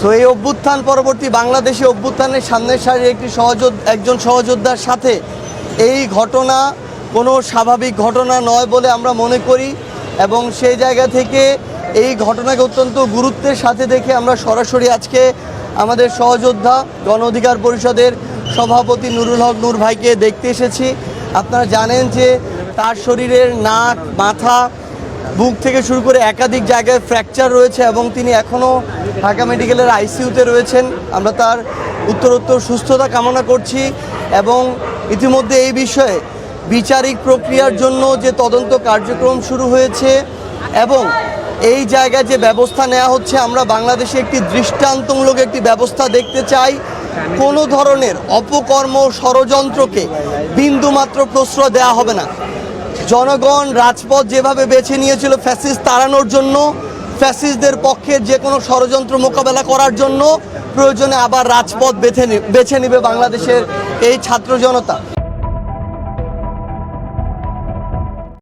তো এই অভ্যুত্থান পরবর্তী বাংলাদেশি অভ্যুত্থানের সামনের সারির একজন সহযোদ্ধার সাথে এই ঘটনা কোনো স্বাভাবিক ঘটনা নয় বলে আমরা মনে করি এবং সেই জায়গা থেকে এই ঘটনাকে অত্যন্ত গুরুত্বের সাথে দেখে আমরা সরাসরি আজকে আমাদের সহযোদ্ধা গণ অধিকার পরিষদের সভাপতি নুরুল হক নূর ভাইকে দেখতে এসেছি। আপনারা জানেন যে তার শরীরের নাক, মাথা, বুক থেকে শুরু করে একাধিক জায়গায় ফ্র্যাকচার রয়েছে এবং তিনি এখনও ঢাকা মেডিকেলের আইসিইউতে রয়েছেন। আমরা তার উত্তরোত্তর সুস্থতা কামনা করছি এবং ইতিমধ্যে এই বিষয়ে বিচারিক প্রক্রিয়ার জন্য যে তদন্ত কার্যক্রম শুরু হয়েছে এবং এই জায়গায় যে ব্যবস্থা নেওয়া হচ্ছে, আমরা বাংলাদেশে একটি দৃষ্টান্তমূলক একটি ব্যবস্থা দেখতে চাই। কোনো ধরনের অপকর্ম, ষড়যন্ত্রকে বিন্দুমাত্র প্রশ্রয় দেওয়া হবে না। জনগণ রাজপথ যেভাবে বেছে নিয়েছিল ফ্যাসিস্ট তাড়ানোর জন্য, ফ্যাসিস্টদের পক্ষের যে কোনো ষড়যন্ত্র মোকাবেলা করার জন্য প্রয়োজনে আবার রাজপথ বেছে নেবে বাংলাদেশের এই ছাত্র জনতা।